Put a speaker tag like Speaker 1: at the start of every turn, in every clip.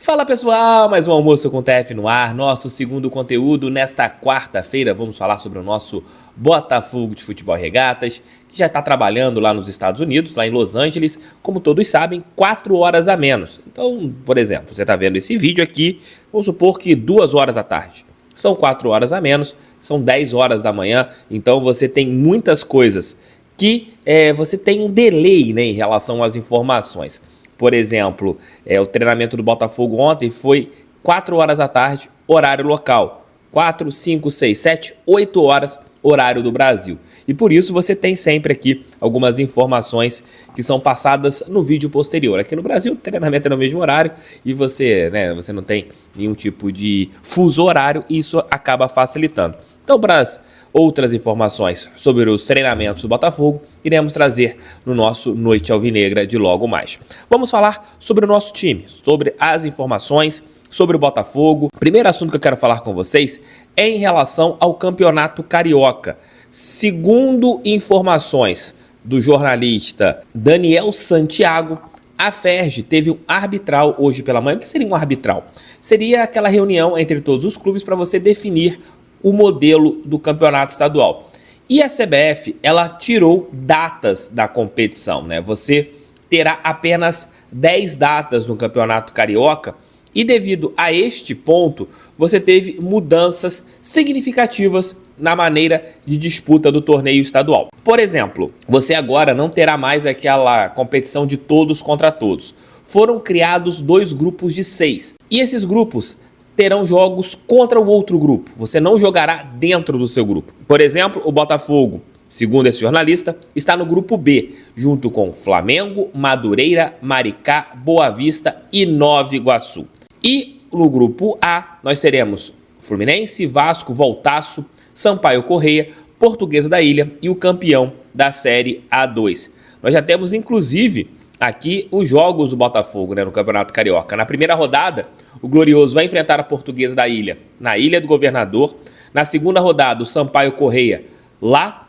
Speaker 1: Fala pessoal, mais um Almoço com TF no ar, nosso segundo conteúdo. Nesta quarta-feira vamos falar sobre o nosso Botafogo de Futebol e Regatas, que já está trabalhando lá nos Estados Unidos, lá em Los Angeles, como todos sabem, 4 horas a menos. Então, por exemplo, você está vendo esse vídeo aqui, vamos supor que 2 horas da tarde. São 4 horas a menos, são 10 horas da manhã, então você tem muitas coisas que você tem um delay, né, em relação às informações. Por exemplo, o treinamento do Botafogo ontem foi 4 horas da tarde, horário local. 4, 5, 6, 7, 8 horas, horário do Brasil. E por isso você tem sempre aqui algumas informações que são passadas no vídeo posterior. Aqui no Brasil, o treinamento é no mesmo horário e você não tem nenhum tipo de fuso horário e isso acaba facilitando. Então, para as outras informações sobre os treinamentos do Botafogo, iremos trazer no nosso Noite Alvinegra de logo mais. Vamos falar sobre o nosso time, sobre as informações, sobre o Botafogo. O primeiro assunto que eu quero falar com vocês é em relação ao Campeonato Carioca. Segundo informações do jornalista Daniel Santiago, a FERJ teve um arbitral hoje pela manhã. O que seria um arbitral? Seria aquela reunião entre todos os clubes para você definir o modelo do campeonato estadual. E a CBF, ela tirou datas da competição, né? Você terá apenas 10 datas no Campeonato Carioca e devido a este ponto, você teve mudanças significativas na maneira de disputa do torneio estadual. Por exemplo, você agora não terá mais aquela competição de todos contra todos. Foram criados 2 grupos de 6 e esses grupos terão jogos contra o outro grupo. Você não jogará dentro do seu grupo. Por exemplo, o Botafogo, segundo esse jornalista, está no grupo B, junto com Flamengo, Madureira, Maricá, Boa Vista e Nova Iguaçu. E no grupo A, nós teremos Fluminense, Vasco, Voltaço, Sampaio Corrêa, Portuguesa da Ilha e o campeão da Série A2. Nós já temos, inclusive, aqui os jogos do Botafogo, né, no Campeonato Carioca. Na primeira rodada, o Glorioso vai enfrentar a Portuguesa da Ilha na Ilha do Governador. Na segunda rodada, o Sampaio Corrêa lá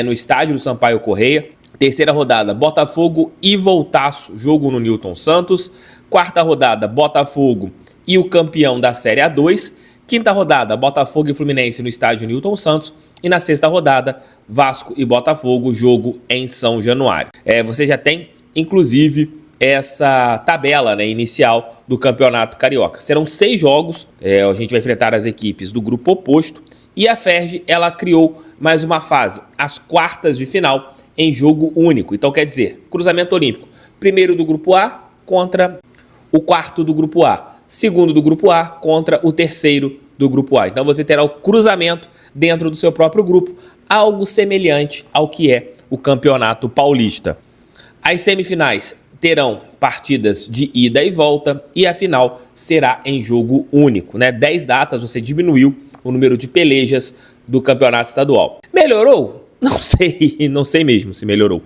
Speaker 1: no estádio do Sampaio Corrêa. Terceira rodada, Botafogo e Voltaço, jogo no Newton Santos. Quarta rodada, Botafogo e o campeão da Série A2. Quinta rodada, Botafogo e Fluminense no estádio Newton Santos. E na sexta rodada, Vasco e Botafogo, jogo em São Januário. Você já tem, inclusive, essa tabela, né, inicial do Campeonato Carioca. Serão 6 jogos, a gente vai enfrentar as equipes do grupo oposto e a FERJ, ela criou mais uma fase, as quartas de final em jogo único. Então quer dizer, cruzamento olímpico, primeiro do grupo A contra o quarto do grupo A, segundo do grupo A contra o terceiro do grupo A. Então você terá o cruzamento dentro do seu próprio grupo, algo semelhante ao que é o Campeonato Paulista. As semifinais terão partidas de ida e volta e a final será em jogo único, né? 10 datas, você diminuiu o número de pelejas do campeonato estadual. Melhorou? Não sei mesmo se melhorou.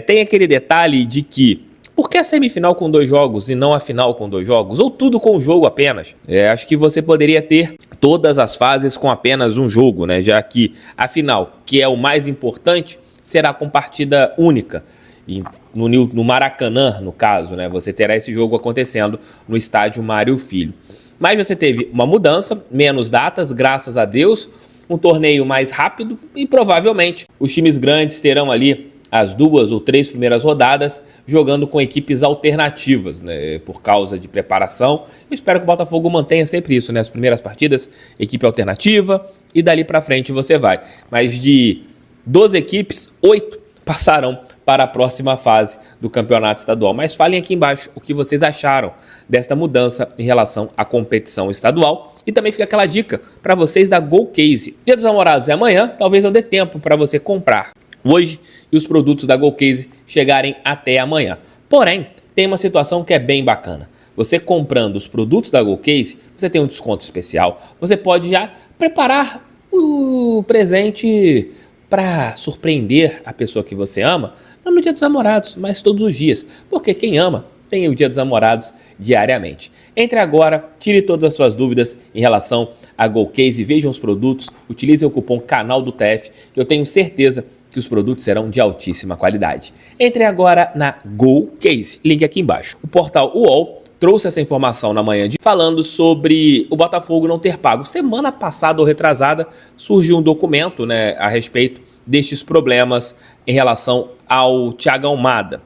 Speaker 1: Tem aquele detalhe de que, por que a semifinal com 2 jogos e não a final com 2 jogos? Ou tudo com um jogo apenas? Acho que você poderia ter todas as fases com apenas um jogo, né? Já que a final, que é o mais importante, será com partida única. E no Maracanã, no caso, né, você terá esse jogo acontecendo no estádio Mário Filho. Mas você teve uma mudança, menos datas, graças a Deus, um torneio mais rápido e provavelmente os times grandes terão ali as 2 ou 3 primeiras rodadas jogando com equipes alternativas, né, por causa de preparação. Eu espero que o Botafogo mantenha sempre isso, né, as primeiras partidas, equipe alternativa e dali para frente você vai. Mas de 12 equipes, 8 passarão para a próxima fase do campeonato estadual. Mas falem aqui embaixo o que vocês acharam desta mudança em relação à competição estadual. E também fica aquela dica para vocês da GoCase. Dia dos Namorados é amanhã, talvez não dê tempo para você comprar hoje e os produtos da GoCase chegarem até amanhã. Porém, tem uma situação que é bem bacana. Você comprando os produtos da GoCase, você tem um desconto especial. Você pode já preparar o presente para surpreender a pessoa que você ama, não no Dia dos Namorados, mas todos os dias, porque quem ama tem o Dia dos Namorados diariamente. Entre agora, tire todas as suas dúvidas em relação a GoCase, vejam os produtos, utilize o cupom Canal do TF, que eu tenho certeza que os produtos serão de altíssima qualidade. Entre agora na GoCase, link aqui embaixo. O portal UOL trouxe essa informação na manhã falando sobre o Botafogo não ter pago. Semana passada ou retrasada surgiu um documento, né, a respeito destes problemas em relação ao Thiago Almada.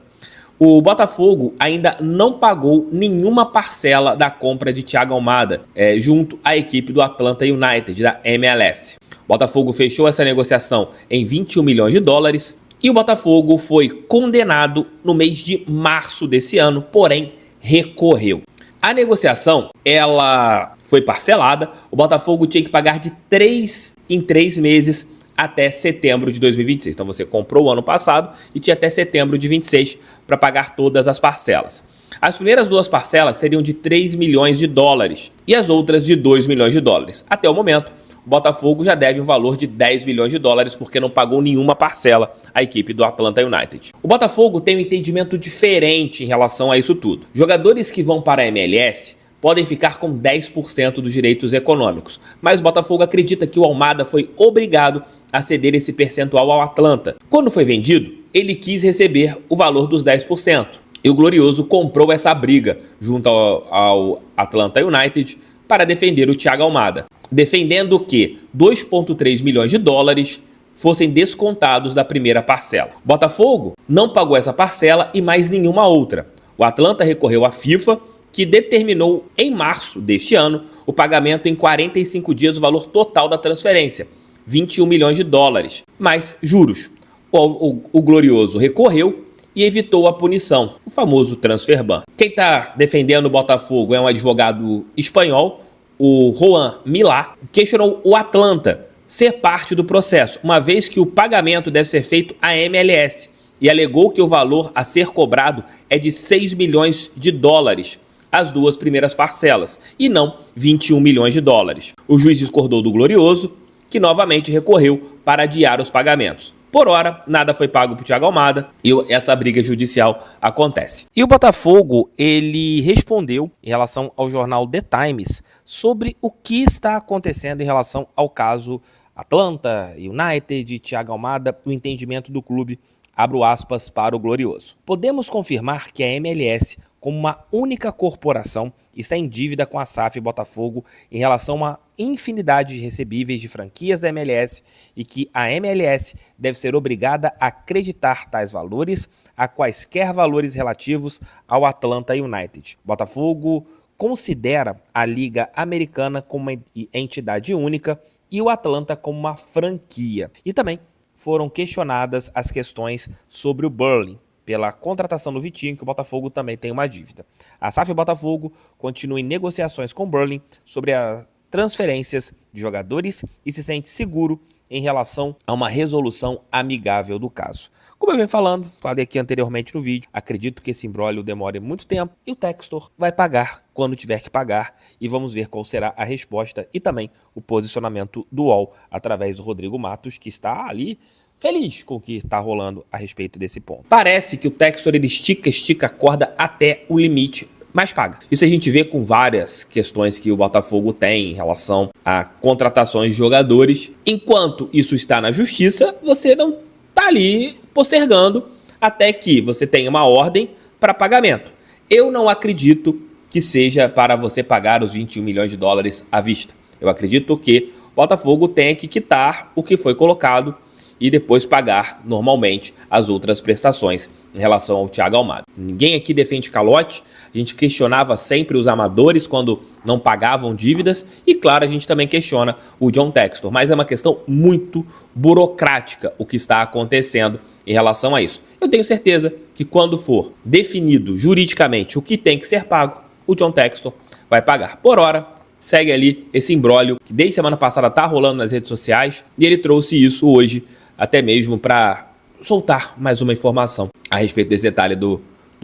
Speaker 1: O Botafogo ainda não pagou nenhuma parcela da compra de Thiago Almada junto à equipe do Atlanta United, da MLS. O Botafogo fechou essa negociação em 21 milhões de dólares e o Botafogo foi condenado no mês de março desse ano, porém recorreu. A negociação ela foi parcelada, o Botafogo tinha que pagar de 3 em 3 meses até setembro de 2026. Então você comprou o ano passado e tinha até setembro de 26 para pagar todas as parcelas. As primeiras 2 parcelas seriam de 3 milhões de dólares e as outras de 2 milhões de dólares. Até o momento, o Botafogo já deve um valor de 10 milhões de dólares porque não pagou nenhuma parcela à equipe do Atlanta United. O Botafogo tem um entendimento diferente em relação a isso tudo. Jogadores que vão para a MLS podem ficar com 10% dos direitos econômicos, mas o Botafogo acredita que o Almada foi obrigado a ceder esse percentual ao Atlanta. Quando foi vendido, ele quis receber o valor dos 10%. E o Glorioso comprou essa briga junto ao Atlanta United para defender o Thiago Almada, defendendo que 2,3 milhões de dólares fossem descontados da primeira parcela. O Botafogo não pagou essa parcela e mais nenhuma outra. O Atlanta recorreu à FIFA, que determinou em março deste ano o pagamento em 45 dias do valor total da transferência, 21 milhões de dólares, mais juros. O Glorioso recorreu e evitou a punição, o famoso transfer ban. Quem está defendendo o Botafogo é um advogado espanhol, o Juan Milá, questionou o Atlanta ser parte do processo, uma vez que o pagamento deve ser feito à MLS, e alegou que o valor a ser cobrado é de 6 milhões de dólares, as 2 primeiras parcelas, e não 21 milhões de dólares. O juiz discordou do Glorioso, que novamente recorreu para adiar os pagamentos. Por hora, nada foi pago para o Thiago Almada e essa briga judicial acontece. E o Botafogo, ele respondeu em relação ao jornal The Times sobre o que está acontecendo em relação ao caso Atlanta, United, Thiago Almada, o entendimento do clube, abro aspas para o Glorioso. Podemos confirmar que a MLS, como uma única corporação, está em dívida com a SAF e Botafogo em relação a uma infinidade de recebíveis de franquias da MLS e que a MLS deve ser obrigada a acreditar tais valores a quaisquer valores relativos ao Atlanta United. Botafogo considera a Liga Americana como uma entidade única e o Atlanta como uma franquia. E também foram questionadas as questões sobre o Burley, pela contratação do Vitinho, que o Botafogo também tem uma dívida. A SAF e o Botafogo continuam em negociações com o Burley sobre as transferências de jogadores e se sente seguro em relação a uma resolução amigável do caso. Como eu venho falando, falei aqui anteriormente no vídeo, acredito que esse imbróglio demore muito tempo e o Textor vai pagar quando tiver que pagar e vamos ver qual será a resposta e também o posicionamento do UOL através do Rodrigo Matos, que está ali feliz com o que está rolando a respeito desse ponto. Parece que o Textor ele estica a corda até o limite, mas paga. Isso a gente vê com várias questões que o Botafogo tem em relação a contratações de jogadores. Enquanto isso está na justiça, você não está ali postergando até que você tenha uma ordem para pagamento. Eu não acredito que seja para você pagar os 21 milhões de dólares à vista. Eu acredito que o Botafogo tenha que quitar o que foi colocado e depois pagar normalmente as outras prestações em relação ao Thiago Almada. Ninguém aqui defende calote, a gente questionava sempre os amadores quando não pagavam dívidas e claro, a gente também questiona o John Textor, mas é uma questão muito burocrática o que está acontecendo em relação a isso. Eu tenho certeza que quando for definido juridicamente o que tem que ser pago, o John Textor vai pagar. Por hora, segue ali esse imbróglio que desde semana passada está rolando nas redes sociais e ele trouxe isso hoje até mesmo para soltar mais uma informação a respeito desse detalhe do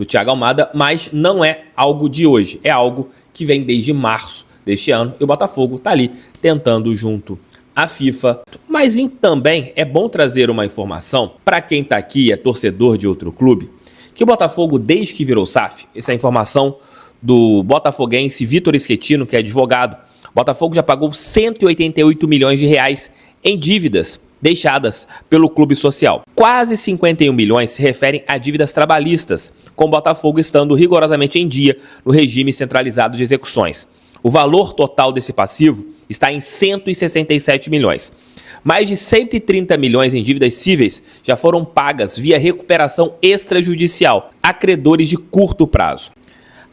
Speaker 1: Thiago Almada, mas não é algo de hoje, é algo que vem desde março deste ano e o Botafogo está ali tentando junto à FIFA. Mas também é bom trazer uma informação para quem está aqui e é torcedor de outro clube, que o Botafogo, desde que virou SAF, essa é a informação do botafoguense Vitor Schettino, que é advogado, o Botafogo já pagou 188 milhões de reais em dívidas deixadas pelo clube social. Quase 51 milhões se referem a dívidas trabalhistas, com o Botafogo estando rigorosamente em dia no regime centralizado de execuções. O valor total desse passivo está em 167 milhões. Mais de 130 milhões em dívidas cíveis já foram pagas via recuperação extrajudicial a credores de curto prazo.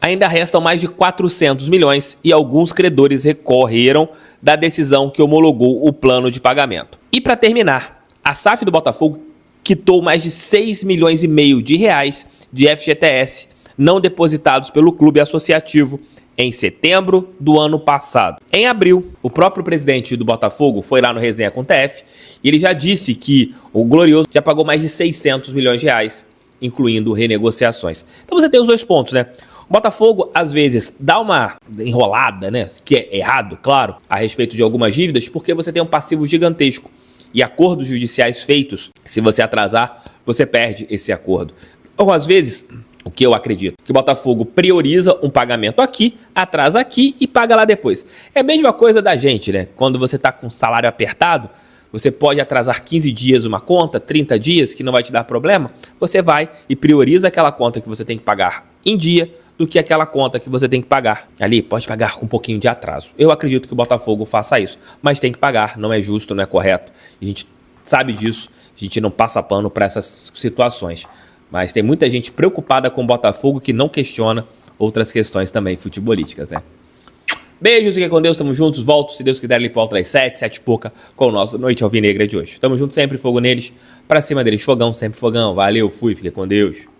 Speaker 1: Ainda restam mais de 400 milhões e alguns credores recorreram da decisão que homologou o plano de pagamento. E para terminar, a SAF do Botafogo quitou mais de 6 milhões e meio de reais de FGTS não depositados pelo clube associativo em setembro do ano passado. Em abril, o próprio presidente do Botafogo foi lá no Resenha com o TF e ele já disse que o Glorioso já pagou mais de 600 milhões de reais, incluindo renegociações. Então você tem os dois pontos, né? O Botafogo, às vezes, dá uma enrolada, né? Que é errado, claro, a respeito de algumas dívidas, porque você tem um passivo gigantesco. E acordos judiciais feitos, se você atrasar, você perde esse acordo. Ou às vezes, o que eu acredito, que o Botafogo prioriza um pagamento aqui, atrasa aqui e paga lá depois. É a mesma coisa da gente, né? Quando você está com salário apertado, você pode atrasar 15 dias uma conta, 30 dias, que não vai te dar problema. Você vai e prioriza aquela conta que você tem que pagar em dia do que aquela conta que você tem que pagar. Ali pode pagar com um pouquinho de atraso. Eu acredito que o Botafogo faça isso, mas tem que pagar, não é justo, não é correto. A gente sabe disso, a gente não passa pano para essas situações. Mas tem muita gente preocupada com o Botafogo que não questiona outras questões também futebolísticas, né? Beijos, fiquem com Deus, tamo juntos, volto, se Deus quiser, ali por volta das 7 e pouca, com o nosso Noite Alvinegra de hoje. Tamo junto sempre, fogo neles, pra cima deles, fogão, sempre fogão, valeu, fui, fiquem com Deus.